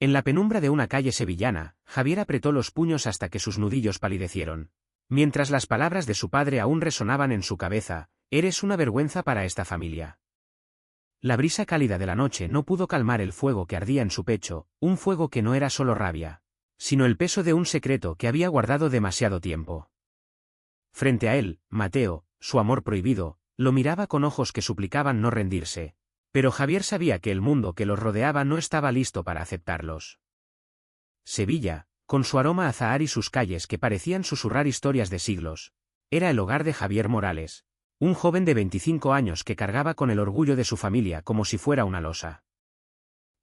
En la penumbra de una calle sevillana, Javier apretó los puños hasta que sus nudillos palidecieron. Mientras las palabras de su padre aún resonaban en su cabeza: «Eres una vergüenza para esta familia». La brisa cálida de la noche no pudo calmar el fuego que ardía en su pecho, un fuego que no era solo rabia, sino el peso de un secreto que había guardado demasiado tiempo. Frente a él, Mateo, su amor prohibido, lo miraba con ojos que suplicaban no rendirse. Pero Javier sabía que el mundo que los rodeaba no estaba listo para aceptarlos. Sevilla, con su aroma a azahar y sus calles que parecían susurrar historias de siglos, era el hogar de Javier Morales, un joven de 25 años que cargaba con el orgullo de su familia como si fuera una losa.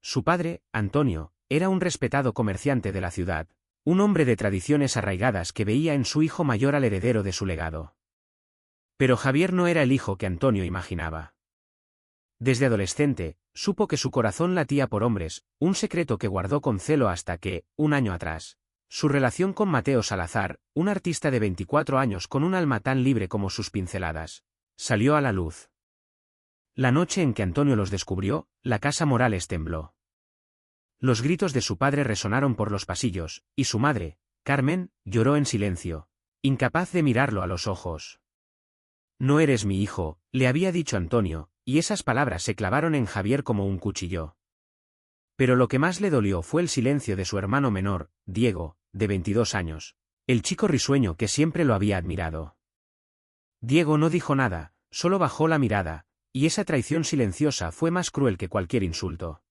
Su padre, Antonio, era un respetado comerciante de la ciudad, un hombre de tradiciones arraigadas que veía en su hijo mayor al heredero de su legado. Pero Javier no era el hijo que Antonio imaginaba. Desde adolescente, supo que su corazón latía por hombres, un secreto que guardó con celo hasta que, un año atrás, su relación con Mateo Salazar, un artista de 24 años con un alma tan libre como sus pinceladas, salió a la luz. La noche en que Antonio los descubrió, la casa Morales tembló. Los gritos de su padre resonaron por los pasillos, y su madre, Carmen, lloró en silencio, incapaz de mirarlo a los ojos. «No eres mi hijo», le había dicho Antonio, y esas palabras se clavaron en Javier como un cuchillo. Pero lo que más le dolió fue el silencio de su hermano menor, Diego, de 22 años, el chico risueño que siempre lo había admirado. Diego no dijo nada, solo bajó la mirada, y esa traición silenciosa fue más cruel que cualquier insulto.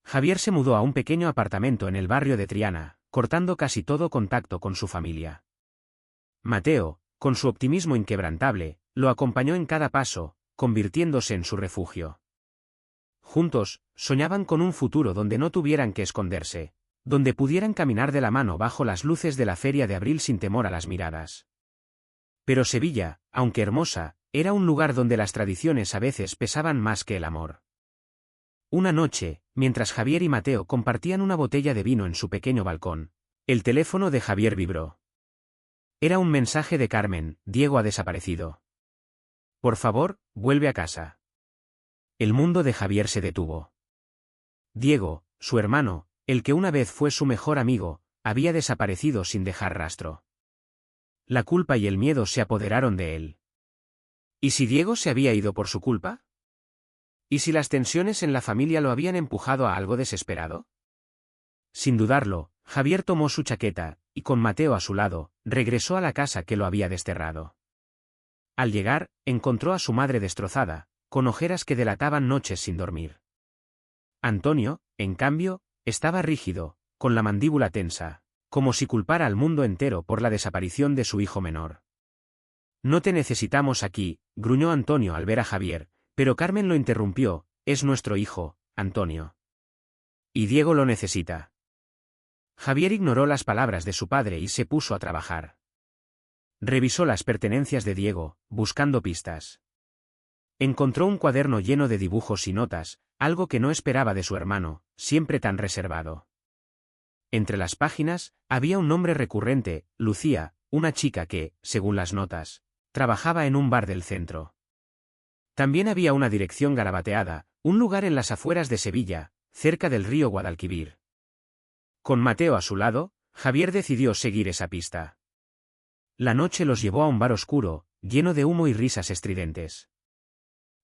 Javier se mudó a un pequeño apartamento en el barrio de Triana, cortando casi todo contacto con su familia. Mateo, con su optimismo inquebrantable, lo acompañó en cada paso, convirtiéndose en su refugio. Juntos, soñaban con un futuro donde no tuvieran que esconderse, donde pudieran caminar de la mano bajo las luces de la feria de abril sin temor a las miradas. Pero Sevilla, aunque hermosa, era un lugar donde las tradiciones a veces pesaban más que el amor. Una noche, mientras Javier y Mateo compartían una botella de vino en su pequeño balcón, el teléfono de Javier vibró. Era un mensaje de Carmen: «Diego ha desaparecido. Por favor, vuelve a casa». El mundo de Javier se detuvo. Diego, su hermano, el que una vez fue su mejor amigo, había desaparecido sin dejar rastro. La culpa y el miedo se apoderaron de él. ¿Y si Diego se había ido por su culpa? ¿Y si las tensiones en la familia lo habían empujado a algo desesperado? Sin dudarlo, Javier tomó su chaqueta, y con Mateo a su lado, regresó a la casa que lo había desterrado. Al llegar, encontró a su madre destrozada, con ojeras que delataban noches sin dormir. Antonio, en cambio, estaba rígido, con la mandíbula tensa, como si culpara al mundo entero por la desaparición de su hijo menor. «No te necesitamos aquí», gruñó Antonio al ver a Javier, pero Carmen lo interrumpió: «Es nuestro hijo, Antonio. Y Diego lo necesita». Javier ignoró las palabras de su padre y se puso a trabajar. Revisó las pertenencias de Diego, buscando pistas. Encontró un cuaderno lleno de dibujos y notas, algo que no esperaba de su hermano, siempre tan reservado. Entre las páginas, había un nombre recurrente: Lucía, una chica que, según las notas, trabajaba en un bar del centro. También había una dirección garabateada, un lugar en las afueras de Sevilla, cerca del río Guadalquivir. Con Mateo a su lado, Javier decidió seguir esa pista. La noche los llevó a un bar oscuro, lleno de humo y risas estridentes.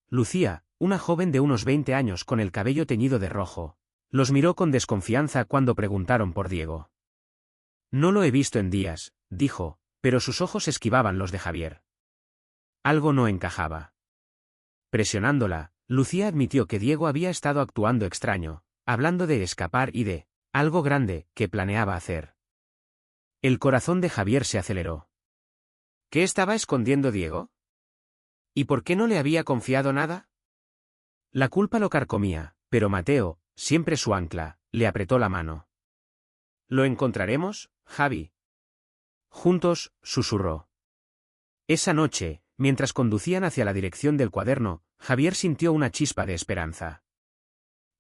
Lucía, una joven de unos 20 años con el cabello teñido de rojo, los miró con desconfianza cuando preguntaron por Diego. «No lo he visto en días», dijo, pero sus ojos esquivaban los de Javier. Algo no encajaba. Presionándola, Lucía admitió que Diego había estado actuando extraño, hablando de escapar y de algo grande que planeaba hacer. El corazón de Javier se aceleró. ¿Qué estaba escondiendo Diego? ¿Y por qué no le había confiado nada? La culpa lo carcomía, pero Mateo, siempre su ancla, le apretó la mano. «¿Lo encontraremos, Javi?» Juntos, susurró. Esa noche, mientras conducían hacia la dirección del cuaderno, Javier sintió una chispa de esperanza.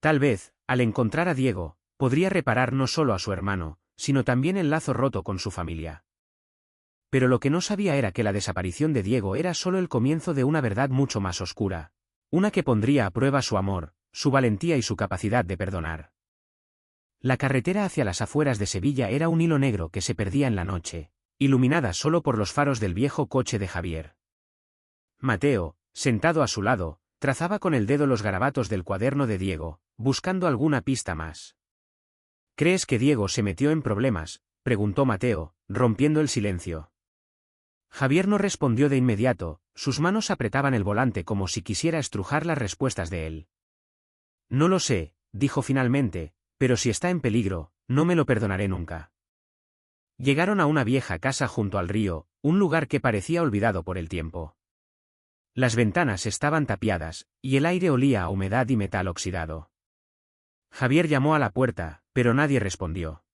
Tal vez, al encontrar a Diego, podría reparar no solo a su hermano, sino también el lazo roto con su familia. Pero lo que no sabía era que la desaparición de Diego era solo el comienzo de una verdad mucho más oscura, una que pondría a prueba su amor, su valentía y su capacidad de perdonar. La carretera hacia las afueras de Sevilla era un hilo negro que se perdía en la noche, iluminada solo por los faros del viejo coche de Javier. Mateo, sentado a su lado, trazaba con el dedo los garabatos del cuaderno de Diego, buscando alguna pista más. ¿Crees que Diego se metió en problemas?, preguntó Mateo, rompiendo el silencio. Javier no respondió de inmediato, sus manos apretaban el volante como si quisiera estrujar las respuestas de él. No lo sé, dijo finalmente, pero si está en peligro, no me lo perdonaré nunca. Llegaron a una vieja casa junto al río, un lugar que parecía olvidado por el tiempo. Las ventanas estaban tapiadas, y el aire olía a humedad y metal oxidado. Javier llamó a la puerta, pero nadie respondió.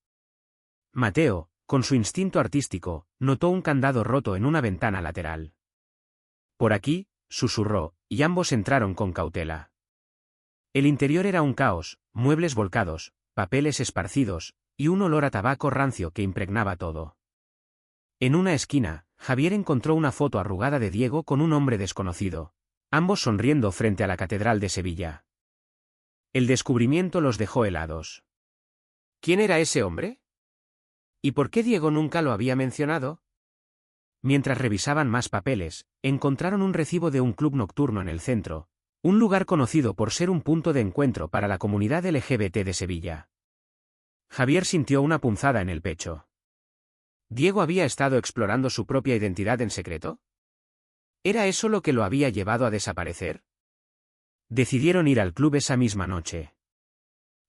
Mateo, con su instinto artístico, notó un candado roto en una ventana lateral. Por aquí, susurró, y ambos entraron con cautela. El interior era un caos, muebles volcados, papeles esparcidos, y un olor a tabaco rancio que impregnaba todo. En una esquina, Javier encontró una foto arrugada de Diego con un hombre desconocido, ambos sonriendo frente a la Catedral de Sevilla. El descubrimiento los dejó helados. ¿Quién era ese hombre? ¿Y por qué Diego nunca lo había mencionado? Mientras revisaban más papeles, encontraron un recibo de un club nocturno en el centro, un lugar conocido por ser un punto de encuentro para la comunidad LGBT de Sevilla. Javier sintió una punzada en el pecho. ¿Diego había estado explorando su propia identidad en secreto? ¿Era eso lo que lo había llevado a desaparecer? Decidieron ir al club esa misma noche.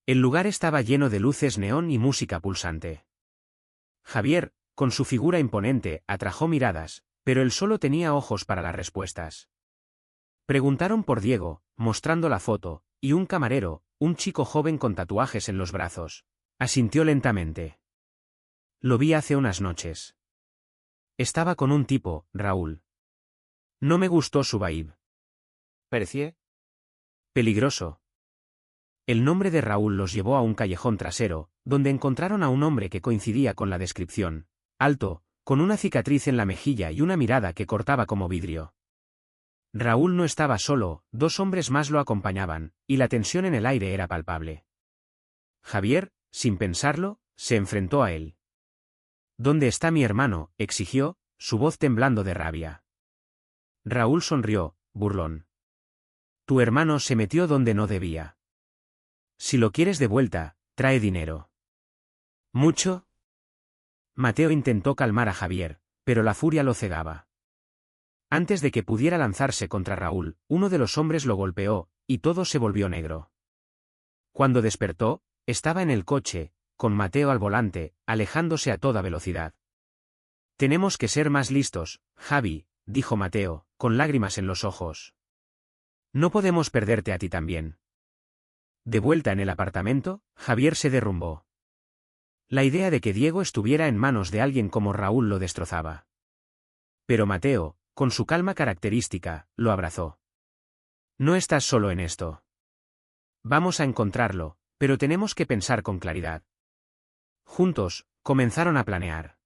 El lugar estaba lleno de luces neón y música pulsante. Javier, con su figura imponente, atrajo miradas, pero él solo tenía ojos para las respuestas. Preguntaron por Diego, mostrando la foto, y un camarero, un chico joven con tatuajes en los brazos, asintió lentamente. Lo vi hace unas noches. Estaba con un tipo, Raúl. No me gustó su vibe. ¿Parecía? Peligroso. El nombre de Raúl los llevó a un callejón trasero, donde encontraron a un hombre que coincidía con la descripción, alto, con una cicatriz en la mejilla y una mirada que cortaba como vidrio. Raúl no estaba solo, dos hombres más lo acompañaban, y la tensión en el aire era palpable. Javier, sin pensarlo, se enfrentó a él. ¿Dónde está mi hermano?, exigió, su voz temblando de rabia. Raúl sonrió, burlón. Tu hermano se metió donde no debía. Si lo quieres de vuelta, trae dinero. ¿Mucho? Mateo intentó calmar a Javier, pero la furia lo cegaba. Antes de que pudiera lanzarse contra Raúl, uno de los hombres lo golpeó, y todo se volvió negro. Cuando despertó, estaba en el coche, con Mateo al volante, alejándose a toda velocidad. Tenemos que ser más listos, Javi, dijo Mateo, con lágrimas en los ojos. No podemos perderte a ti también. De vuelta en el apartamento, Javier se derrumbó. La idea de que Diego estuviera en manos de alguien como Raúl lo destrozaba. Pero Mateo, con su calma característica, lo abrazó. No estás solo en esto. Vamos a encontrarlo, pero tenemos que pensar con claridad. Juntos, comenzaron a planear.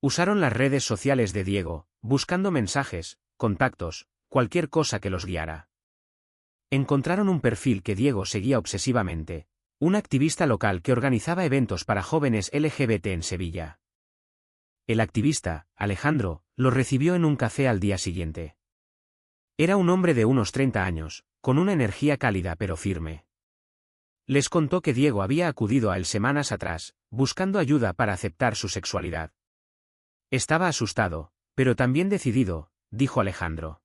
Usaron las redes sociales de Diego, buscando mensajes, contactos, cualquier cosa que los guiara. Encontraron un perfil que Diego seguía obsesivamente, un activista local que organizaba eventos para jóvenes LGBT en Sevilla. El activista, Alejandro, los recibió en un café al día siguiente. Era un hombre de unos 30 años, con una energía cálida pero firme. Les contó que Diego había acudido a él semanas atrás, buscando ayuda para aceptar su sexualidad. Estaba asustado, pero también decidido, dijo Alejandro.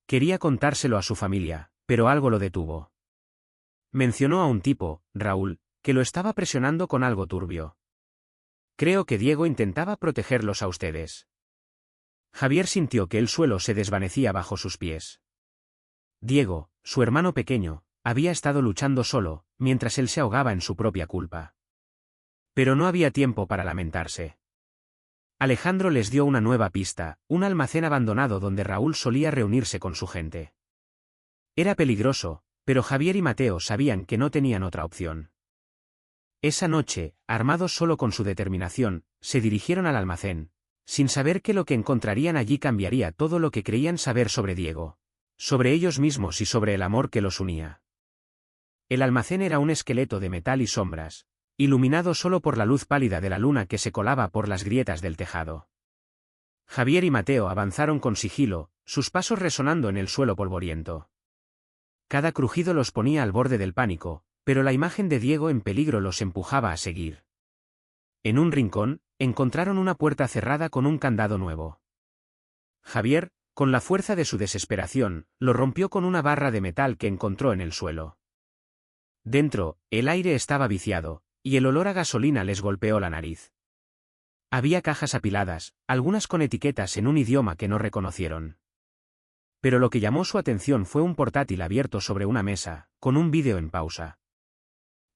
Quería contárselo a su familia, pero algo lo detuvo. Mencionó a un tipo, Raúl, que lo estaba presionando con algo turbio. Creo que Diego intentaba protegerlos a ustedes. Javier sintió que el suelo se desvanecía bajo sus pies. Diego, su hermano pequeño, había estado luchando solo, mientras él se ahogaba en su propia culpa. Pero no había tiempo para lamentarse. Alejandro les dio una nueva pista, un almacén abandonado donde Raúl solía reunirse con su gente. Era peligroso, pero Javier y Mateo sabían que no tenían otra opción. Esa noche, armados solo con su determinación, se dirigieron al almacén, sin saber que lo que encontrarían allí cambiaría todo lo que creían saber sobre Diego, sobre ellos mismos y sobre el amor que los unía. El almacén era un esqueleto de metal y sombras, iluminado solo por la luz pálida de la luna que se colaba por las grietas del tejado. Javier y Mateo avanzaron con sigilo, sus pasos resonando en el suelo polvoriento. Cada crujido los ponía al borde del pánico, pero la imagen de Diego en peligro los empujaba a seguir. En un rincón, encontraron una puerta cerrada con un candado nuevo. Javier, con la fuerza de su desesperación, lo rompió con una barra de metal que encontró en el suelo. Dentro, el aire estaba viciado, y el olor a gasolina les golpeó la nariz. Había cajas apiladas, algunas con etiquetas en un idioma que no reconocieron. Pero lo que llamó su atención fue un portátil abierto sobre una mesa, con un vídeo en pausa.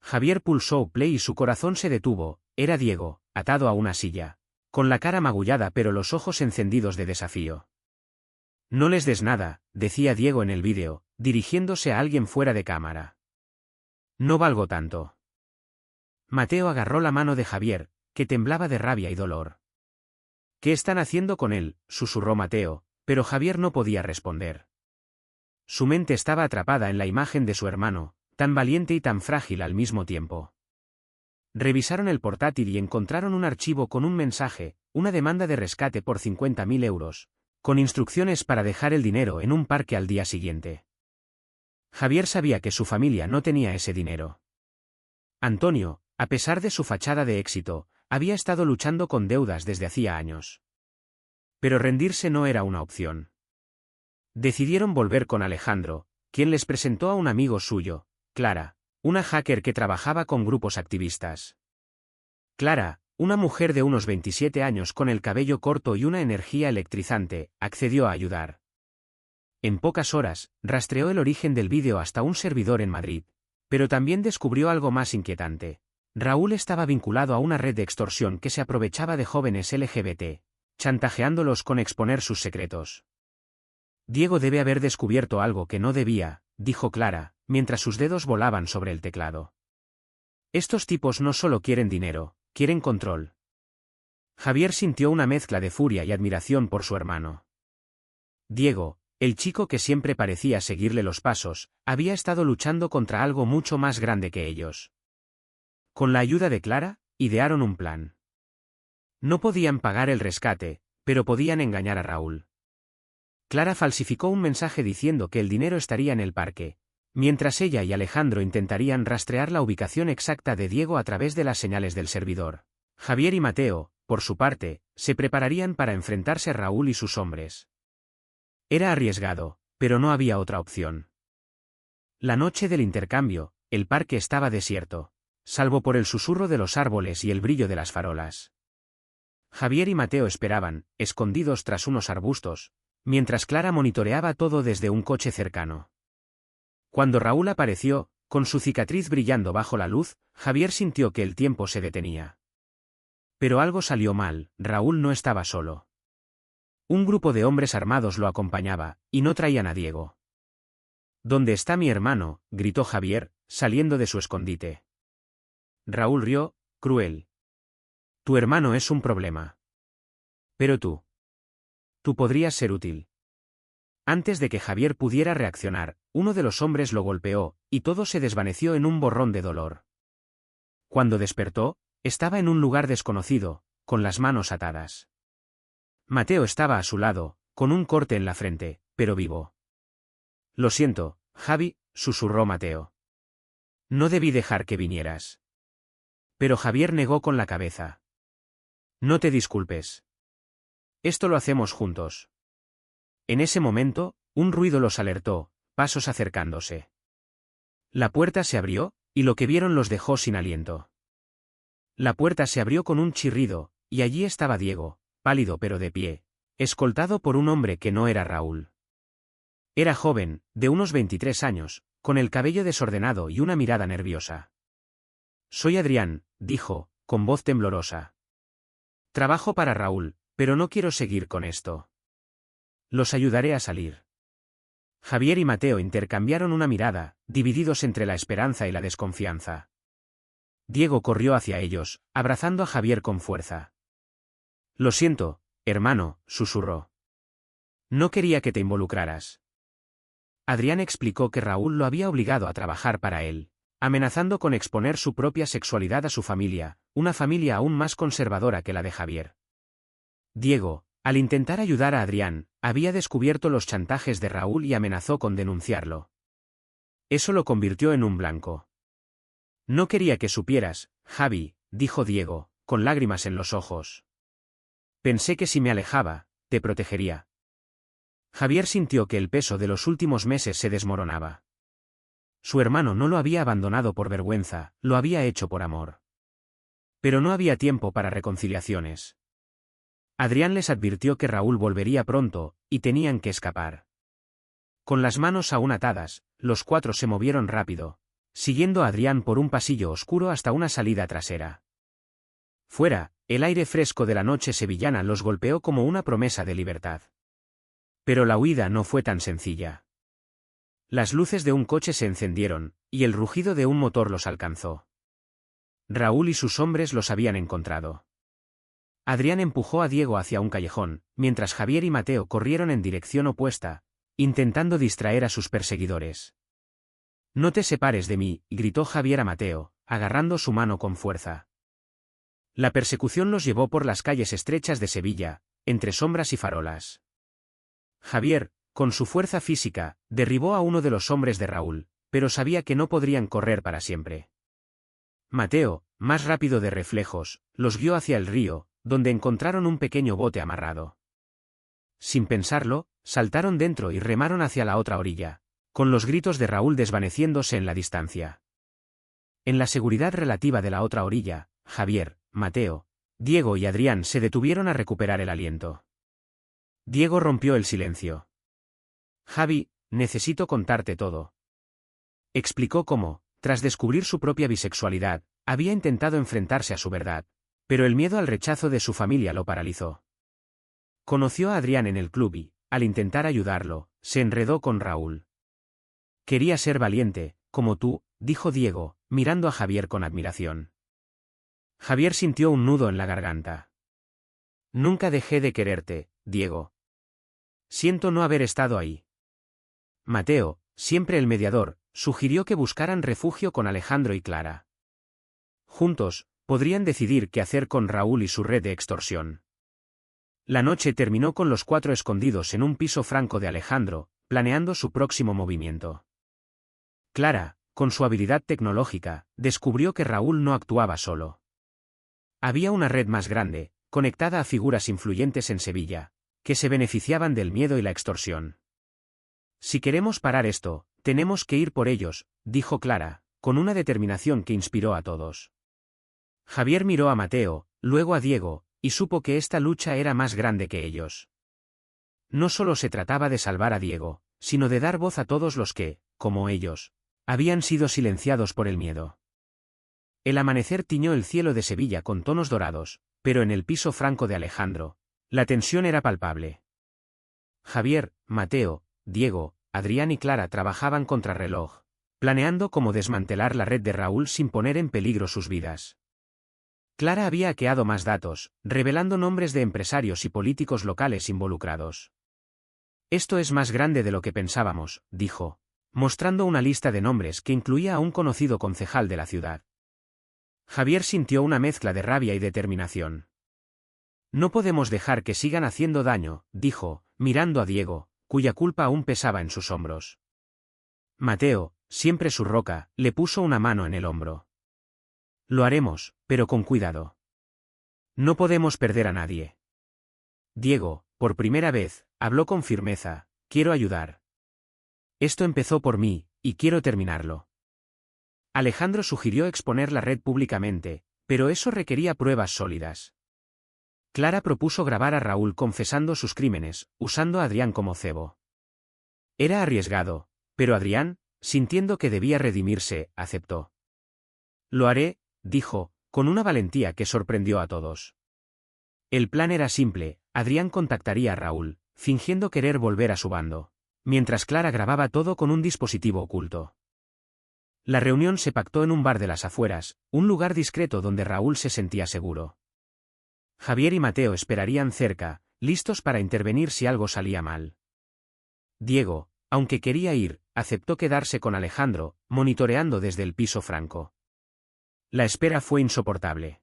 Javier pulsó play y su corazón se detuvo. Era Diego, atado a una silla, con la cara magullada pero los ojos encendidos de desafío. No les des nada, decía Diego en el vídeo, dirigiéndose a alguien fuera de cámara. No valgo tanto. Mateo agarró la mano de Javier, que temblaba de rabia y dolor. ¿Qué están haciendo con él?, susurró Mateo, pero Javier no podía responder. Su mente estaba atrapada en la imagen de su hermano, tan valiente y tan frágil al mismo tiempo. Revisaron el portátil y encontraron un archivo con un mensaje, una demanda de rescate por 50.000 euros, con instrucciones para dejar el dinero en un parque al día siguiente. Javier sabía que su familia no tenía ese dinero. Antonio, a pesar de su fachada de éxito, había estado luchando con deudas desde hacía años. Pero rendirse no era una opción. Decidieron volver con Alejandro, quien les presentó a un amigo suyo, Clara, una hacker que trabajaba con grupos activistas. Clara, una mujer de unos 27 años con el cabello corto y una energía electrizante, accedió a ayudar. En pocas horas, rastreó el origen del vídeo hasta un servidor en Madrid, pero también descubrió algo más inquietante. Raúl estaba vinculado a una red de extorsión que se aprovechaba de jóvenes LGBT, chantajeándolos con exponer sus secretos. Diego debe haber descubierto algo que no debía, dijo Clara, mientras sus dedos volaban sobre el teclado. Estos tipos no solo quieren dinero, quieren control. Javier sintió una mezcla de furia y admiración por su hermano. Diego, el chico que siempre parecía seguirle los pasos, había estado luchando contra algo mucho más grande que ellos. Con la ayuda de Clara, idearon un plan. No podían pagar el rescate, pero podían engañar a Raúl. Clara falsificó un mensaje diciendo que el dinero estaría en el parque, mientras ella y Alejandro intentarían rastrear la ubicación exacta de Diego a través de las señales del servidor. Javier y Mateo, por su parte, se prepararían para enfrentarse a Raúl y sus hombres. Era arriesgado, pero no había otra opción. La noche del intercambio, el parque estaba desierto, salvo por el susurro de los árboles y el brillo de las farolas. Javier y Mateo esperaban, escondidos tras unos arbustos, mientras Clara monitoreaba todo desde un coche cercano. Cuando Raúl apareció, con su cicatriz brillando bajo la luz, Javier sintió que el tiempo se detenía. Pero algo salió mal, Raúl no estaba solo. Un grupo de hombres armados lo acompañaba, y no traían a Diego. ¿Dónde está mi hermano?, gritó Javier, saliendo de su escondite. Raúl rió, cruel. Tu hermano es un problema. Pero tú podrías ser útil. Antes de que Javier pudiera reaccionar, uno de los hombres lo golpeó, y todo se desvaneció en un borrón de dolor. Cuando despertó, estaba en un lugar desconocido, con las manos atadas. Mateo estaba a su lado, con un corte en la frente, pero vivo. Lo siento, Javi, susurró Mateo. No debí dejar que vinieras. Pero Javier negó con la cabeza. No te disculpes. Esto lo hacemos juntos. En ese momento, un ruido los alertó, pasos acercándose. La puerta se abrió, y lo que vieron los dejó sin aliento. La puerta se abrió con un chirrido, y allí estaba Diego, pálido pero de pie, escoltado por un hombre que no era Raúl. Era joven, de unos 23 años, con el cabello desordenado y una mirada nerviosa. Soy Adrián, dijo, con voz temblorosa. Trabajo para Raúl, pero no quiero seguir con esto. Los ayudaré a salir. Javier y Mateo intercambiaron una mirada, divididos entre la esperanza y la desconfianza. Diego corrió hacia ellos, abrazando a Javier con fuerza. Lo siento, hermano, susurró. No quería que te involucraras. Adrián explicó que Raúl lo había obligado a trabajar para él, amenazando con exponer su propia sexualidad a su familia, una familia aún más conservadora que la de Javier. Diego, al intentar ayudar a Adrián, había descubierto los chantajes de Raúl y amenazó con denunciarlo. Eso lo convirtió en un blanco. No quería que supieras, Javi, dijo Diego, con lágrimas en los ojos. Pensé que si me alejaba, te protegería. Javier sintió que el peso de los últimos meses se desmoronaba. Su hermano no lo había abandonado por vergüenza, lo había hecho por amor. Pero no había tiempo para reconciliaciones. Adrián les advirtió que Raúl volvería pronto, y tenían que escapar. Con las manos aún atadas, los cuatro se movieron rápido, siguiendo a Adrián por un pasillo oscuro hasta una salida trasera. Fuera, el aire fresco de la noche sevillana los golpeó como una promesa de libertad. Pero la huida no fue tan sencilla. Las luces de un coche se encendieron, y el rugido de un motor los alcanzó. Raúl y sus hombres los habían encontrado. Adrián empujó a Diego hacia un callejón, mientras Javier y Mateo corrieron en dirección opuesta, intentando distraer a sus perseguidores. «No te separes de mí», gritó Javier a Mateo, agarrando su mano con fuerza. La persecución los llevó por las calles estrechas de Sevilla, entre sombras y farolas. Javier, con su fuerza física, derribó a uno de los hombres de Raúl, pero sabía que no podrían correr para siempre. Mateo, más rápido de reflejos, los guió hacia el río, donde encontraron un pequeño bote amarrado. Sin pensarlo, saltaron dentro y remaron hacia la otra orilla, con los gritos de Raúl desvaneciéndose en la distancia. En la seguridad relativa de la otra orilla, Javier, Mateo, Diego y Adrián se detuvieron a recuperar el aliento. Diego rompió el silencio. «Javi, necesito contarte todo». Explicó cómo, tras descubrir su propia bisexualidad, había intentado enfrentarse a su verdad, pero el miedo al rechazo de su familia lo paralizó. Conoció a Adrián en el club y, al intentar ayudarlo, se enredó con Raúl. «Quería ser valiente, como tú», dijo Diego, mirando a Javier con admiración. Javier sintió un nudo en la garganta. «Nunca dejé de quererte, Diego. Siento no haber estado ahí». Mateo, siempre el mediador, sugirió que buscaran refugio con Alejandro y Clara. Juntos, podrían decidir qué hacer con Raúl y su red de extorsión. La noche terminó con los cuatro escondidos en un piso franco de Alejandro, planeando su próximo movimiento. Clara, con su habilidad tecnológica, descubrió que Raúl no actuaba solo. Había una red más grande, conectada a figuras influyentes en Sevilla, que se beneficiaban del miedo y la extorsión. «Si queremos parar esto, tenemos que ir por ellos», dijo Clara, con una determinación que inspiró a todos. Javier miró a Mateo, luego a Diego, y supo que esta lucha era más grande que ellos. No solo se trataba de salvar a Diego, sino de dar voz a todos los que, como ellos, habían sido silenciados por el miedo. El amanecer tiñó el cielo de Sevilla con tonos dorados, pero en el piso franco de Alejandro, la tensión era palpable. Javier, Mateo, Diego, Adrián y Clara trabajaban contrarreloj, planeando cómo desmantelar la red de Raúl sin poner en peligro sus vidas. Clara había hackeado más datos, revelando nombres de empresarios y políticos locales involucrados. «Esto es más grande de lo que pensábamos», dijo, mostrando una lista de nombres que incluía a un conocido concejal de la ciudad. Javier sintió una mezcla de rabia y determinación. «No podemos dejar que sigan haciendo daño», dijo, mirando a Diego, cuya culpa aún pesaba en sus hombros. Mateo, siempre su roca, le puso una mano en el hombro. «Lo haremos, pero con cuidado. No podemos perder a nadie». Diego, por primera vez, habló con firmeza: «Quiero ayudar. Esto empezó por mí, y quiero terminarlo». Alejandro sugirió exponer la red públicamente, pero eso requería pruebas sólidas. Clara propuso grabar a Raúl confesando sus crímenes, usando a Adrián como cebo. Era arriesgado, pero Adrián, sintiendo que debía redimirse, aceptó. «Lo haré», dijo, con una valentía que sorprendió a todos. El plan era simple: Adrián contactaría a Raúl, fingiendo querer volver a su bando, mientras Clara grababa todo con un dispositivo oculto. La reunión se pactó en un bar de las afueras, un lugar discreto donde Raúl se sentía seguro. Javier y Mateo esperarían cerca, listos para intervenir si algo salía mal. Diego, Aunque quería ir, aceptó quedarse con Alejandro, monitoreando desde el piso franco. La espera fue insoportable.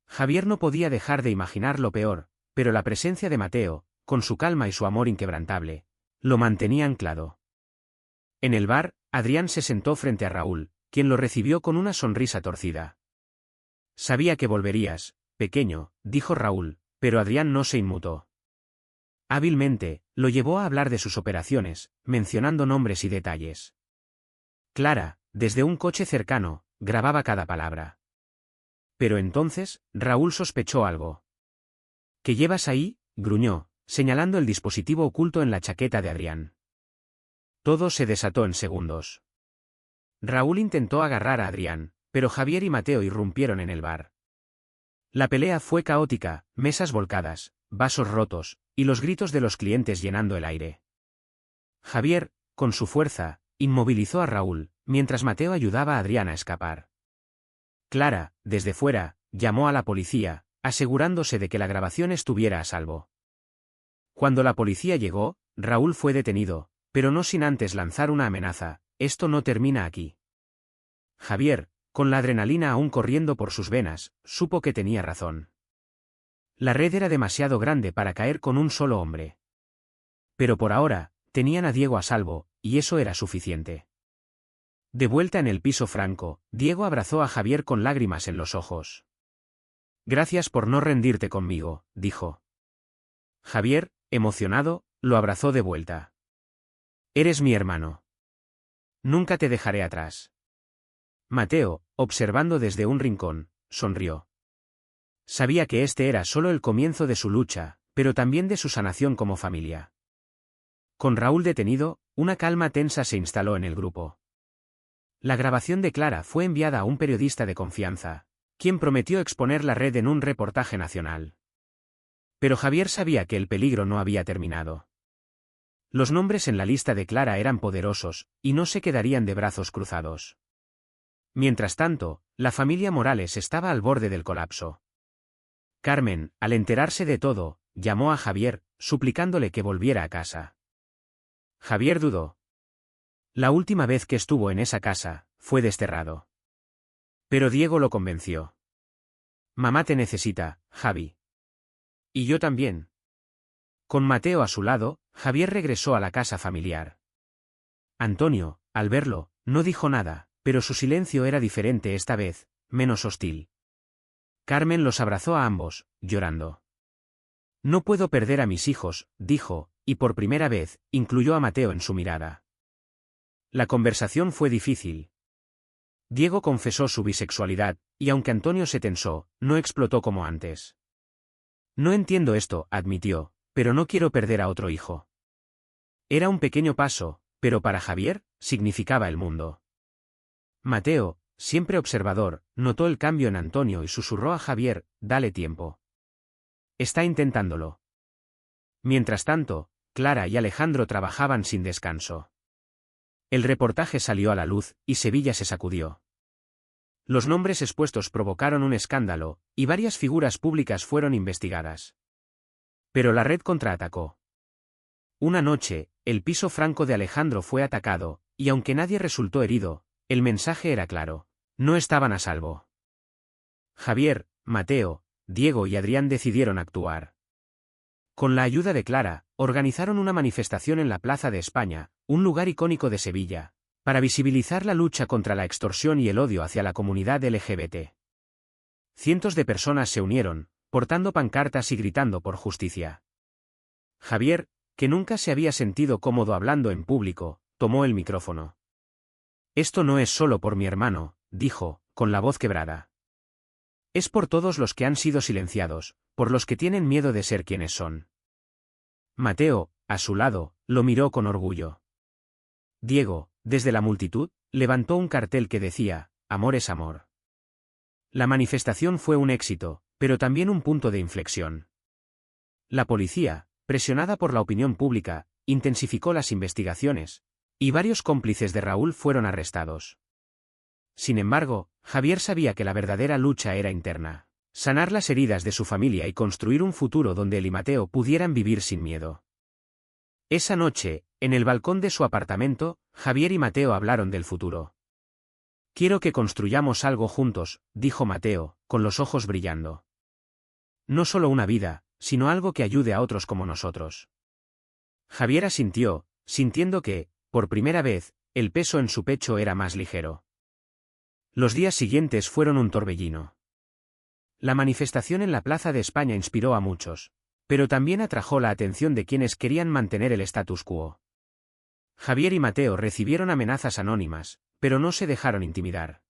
Javier no podía dejar de imaginar lo peor, pero la presencia de Mateo, con su calma y su amor inquebrantable, lo mantenía anclado. En el bar, Adrián se sentó frente a Raúl, quien lo recibió con una sonrisa torcida. Sabía que volverías, pequeño, dijo Raúl, pero Adrián no se inmutó. Hábilmente, lo llevó a hablar de sus operaciones, mencionando nombres y detalles. Clara, desde un coche cercano, grababa cada palabra. Pero entonces, Raúl sospechó algo. ¿Qué llevas ahí?, gruñó, señalando el dispositivo oculto en la chaqueta de Adrián. Todo se desató en segundos. Raúl intentó agarrar a Adrián, pero Javier y Mateo irrumpieron en el bar. La pelea fue caótica, mesas volcadas, vasos rotos, y los gritos de los clientes llenando el aire. Javier, con su fuerza, inmovilizó a Raúl, mientras Mateo ayudaba a Adrián a escapar. Clara, desde fuera, llamó a la policía, asegurándose de que la grabación estuviera a salvo. Cuando la policía llegó, Raúl fue detenido, pero no sin antes lanzar una amenaza: esto no termina aquí. Javier, con la adrenalina aún corriendo por sus venas, supo que tenía razón. La red era demasiado grande para caer con un solo hombre. Pero por ahora, tenían a Diego a salvo, y eso era suficiente. De vuelta en el piso franco, Diego abrazó a Javier con lágrimas en los ojos. Gracias por no rendirte conmigo, dijo. Javier, emocionado, lo abrazó de vuelta. Eres mi hermano. Nunca te dejaré atrás. Mateo, observando desde un rincón, sonrió. Sabía que este era solo el comienzo de su lucha, pero también de su sanación como familia. Con Raúl detenido, una calma tensa se instaló en el grupo. La grabación de Clara fue enviada a un periodista de confianza, quien prometió exponer la red en un reportaje nacional. Pero Javier sabía que el peligro no había terminado. Los nombres en la lista de Clara eran poderosos, y no se quedarían de brazos cruzados. Mientras tanto, la familia Morales estaba al borde del colapso. Carmen, al enterarse de todo, llamó a Javier, suplicándole que volviera a casa. Javier dudó. La última vez que estuvo en esa casa, fue desterrado. Pero Diego lo convenció. Mamá te necesita, Javi. Y yo también. Con Mateo a su lado, Javier regresó a la casa familiar. Antonio, al verlo, no dijo nada, pero su silencio era diferente esta vez, menos hostil. Carmen los abrazó a ambos, llorando. No puedo perder a mis hijos, dijo, y por primera vez, incluyó a Mateo en su mirada. La conversación fue difícil. Diego confesó su bisexualidad, y aunque Antonio se tensó, no explotó como antes. No entiendo esto, admitió, pero no quiero perder a otro hijo. Era un pequeño paso, pero para Javier, significaba el mundo. Mateo, siempre observador, notó el cambio en Antonio y susurró a Javier: dale tiempo. Está intentándolo. Mientras tanto, Clara y Alejandro trabajaban sin descanso. El reportaje salió a la luz, y Sevilla se sacudió. Los nombres expuestos provocaron un escándalo, y varias figuras públicas fueron investigadas. Pero la red contraatacó. Una noche, el piso franco de Alejandro fue atacado, y aunque nadie resultó herido, el mensaje era claro: no estaban a salvo. Javier, Mateo, Diego y Adrián decidieron actuar. Con la ayuda de Clara, organizaron una manifestación en la Plaza de España, un lugar icónico de Sevilla, para visibilizar la lucha contra la extorsión y el odio hacia la comunidad LGBT. Cientos de personas se unieron, portando pancartas y gritando por justicia. Javier, que nunca se había sentido cómodo hablando en público, tomó el micrófono. Esto no es solo por mi hermano, dijo, con la voz quebrada. Es por todos los que han sido silenciados, por los que tienen miedo de ser quienes son. Mateo, a su lado, lo miró con orgullo. Diego, desde la multitud, levantó un cartel que decía: amor es amor. La manifestación fue un éxito, pero también un punto de inflexión. La policía, presionada por la opinión pública, intensificó las investigaciones, y varios cómplices de Raúl fueron arrestados. Sin embargo, Javier sabía que la verdadera lucha era interna: sanar las heridas de su familia y construir un futuro donde él y Mateo pudieran vivir sin miedo. Esa noche, en el balcón de su apartamento, Javier y Mateo hablaron del futuro. Quiero que construyamos algo juntos, dijo Mateo, con los ojos brillando. No solo una vida, sino algo que ayude a otros como nosotros. Javier asintió, sintiendo que, por primera vez, el peso en su pecho era más ligero. Los días siguientes fueron un torbellino. La manifestación en la Plaza de España inspiró a muchos, pero también atrajo la atención de quienes querían mantener el status quo. Javier y Mateo recibieron amenazas anónimas, pero no se dejaron intimidar.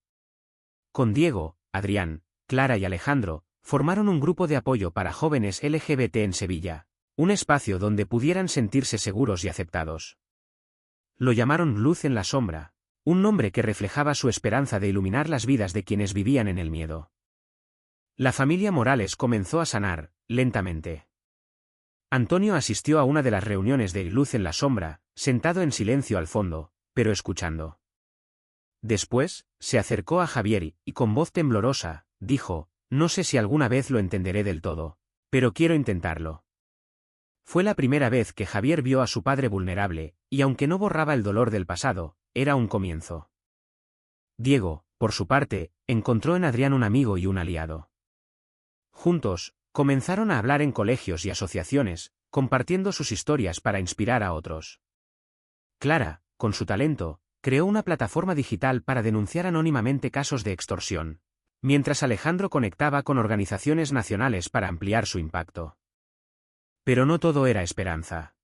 Con Diego, Adrián, Clara y Alejandro, formaron un grupo de apoyo para jóvenes LGBT en Sevilla, un espacio donde pudieran sentirse seguros y aceptados. Lo llamaron Luz en la Sombra, un nombre que reflejaba su esperanza de iluminar las vidas de quienes vivían en el miedo. La familia Morales comenzó a sanar, lentamente. Antonio asistió a una de las reuniones de Luz en la Sombra, sentado en silencio al fondo, pero escuchando. Después, se acercó a Javier y con voz temblorosa, dijo, no sé si alguna vez lo entenderé del todo, pero quiero intentarlo. Fue la primera vez que Javier vio a su padre vulnerable, y aunque no borraba el dolor del pasado, era un comienzo. Diego, por su parte, encontró en Adrián un amigo y un aliado. Juntos, comenzaron a hablar en colegios y asociaciones, compartiendo sus historias para inspirar a otros. Clara, con su talento, creó una plataforma digital para denunciar anónimamente casos de extorsión, mientras Alejandro conectaba con organizaciones nacionales para ampliar su impacto. Pero no todo era esperanza.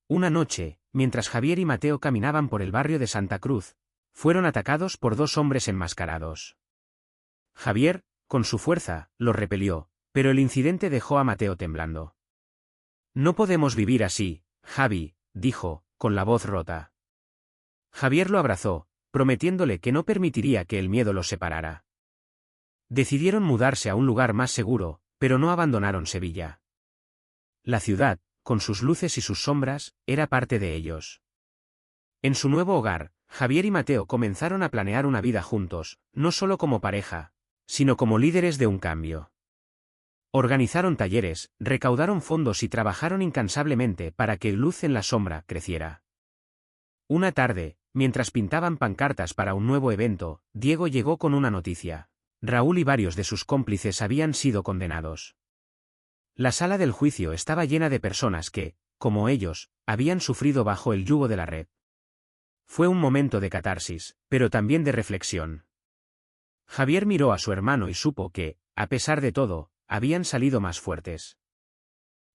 Una noche, mientras Javier y Mateo caminaban por el barrio de Santa Cruz, fueron atacados por dos hombres enmascarados. Javier, con su fuerza, los repelió, pero el incidente dejó a Mateo temblando. No podemos vivir así, Javi, dijo, con la voz rota. Javier lo abrazó, prometiéndole que no permitiría que el miedo los separara. Decidieron mudarse a un lugar más seguro, pero no abandonaron Sevilla. La ciudad, con sus luces y sus sombras, era parte de ellos. En su nuevo hogar, Javier y Mateo comenzaron a planear una vida juntos, no solo como pareja, sino como líderes de un cambio. Organizaron talleres, recaudaron fondos y trabajaron incansablemente para que Luz en la Sombra creciera. Una tarde, mientras pintaban pancartas para un nuevo evento, Diego llegó con una noticia. Raúl y varios de sus cómplices habían sido condenados. La sala del juicio estaba llena de personas que, como ellos, habían sufrido bajo el yugo de la red. Fue un momento de catarsis, pero también de reflexión. Javier miró a su hermano y supo que, a pesar de todo, habían salido más fuertes.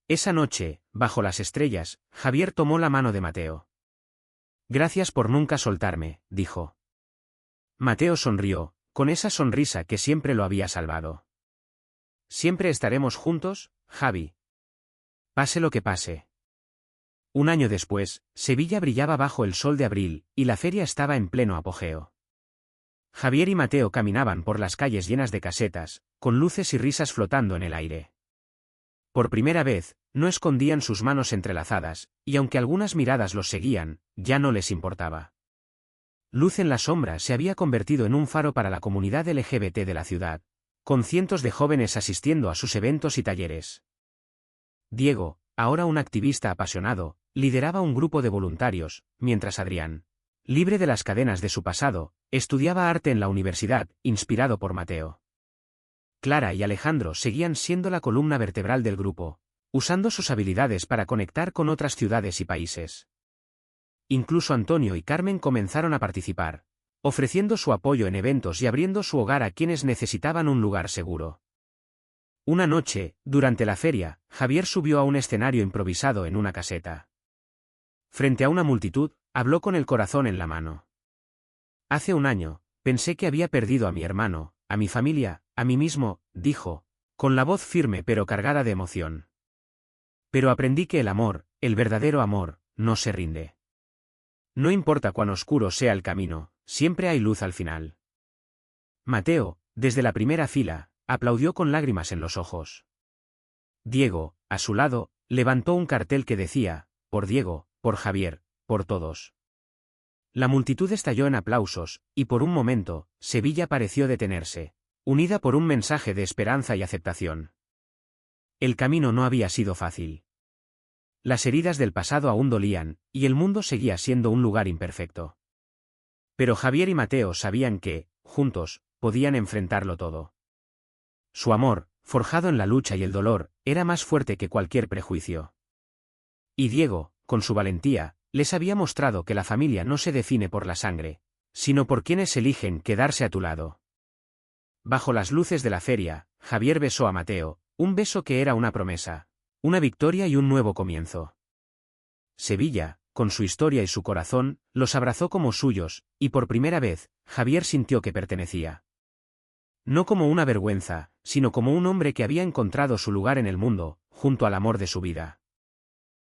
Esa noche, bajo las estrellas, Javier tomó la mano de Mateo. Gracias por nunca soltarme, dijo. Mateo sonrió, con esa sonrisa que siempre lo había salvado. Siempre estaremos juntos, Javi. Pase lo que pase. Un año después, Sevilla brillaba bajo el sol de abril, y la feria estaba en pleno apogeo. Javier y Mateo caminaban por las calles llenas de casetas, con luces y risas flotando en el aire. Por primera vez, no escondían sus manos entrelazadas, y aunque algunas miradas los seguían, ya no les importaba. Luz en la Sombra se había convertido en un faro para la comunidad LGBT de la ciudad, con cientos de jóvenes asistiendo a sus eventos y talleres. Diego, ahora un activista apasionado, lideraba un grupo de voluntarios, mientras Adrián, libre de las cadenas de su pasado, estudiaba arte en la universidad, inspirado por Mateo. Clara y Alejandro seguían siendo la columna vertebral del grupo, usando sus habilidades para conectar con otras ciudades y países. Incluso Antonio y Carmen comenzaron a participar, ofreciendo su apoyo en eventos y abriendo su hogar a quienes necesitaban un lugar seguro. Una noche, durante la feria, Javier subió a un escenario improvisado en una caseta. Frente a una multitud, habló con el corazón en la mano. Hace un año, pensé que había perdido a mi hermano, a mi familia, a mí mismo, dijo, con la voz firme pero cargada de emoción. Pero aprendí que el amor, el verdadero amor, no se rinde. No importa cuán oscuro sea el camino, siempre hay luz al final. Mateo, desde la primera fila, aplaudió con lágrimas en los ojos. Diego, a su lado, levantó un cartel que decía, por Diego, por Javier, por todos. La multitud estalló en aplausos, y por un momento, Sevilla pareció detenerse, unida por un mensaje de esperanza y aceptación. El camino no había sido fácil. Las heridas del pasado aún dolían, y el mundo seguía siendo un lugar imperfecto. Pero Javier y Mateo sabían que, juntos, podían enfrentarlo todo. Su amor, forjado en la lucha y el dolor, era más fuerte que cualquier prejuicio. Y Diego, con su valentía, les había mostrado que la familia no se define por la sangre, sino por quienes eligen quedarse a tu lado. Bajo las luces de la feria, Javier besó a Mateo, un beso que era una promesa, una victoria y un nuevo comienzo. Sevilla, con su historia y su corazón, los abrazó como suyos, y por primera vez, Javier sintió que pertenecía. No como una vergüenza, sino como un hombre que había encontrado su lugar en el mundo, junto al amor de su vida.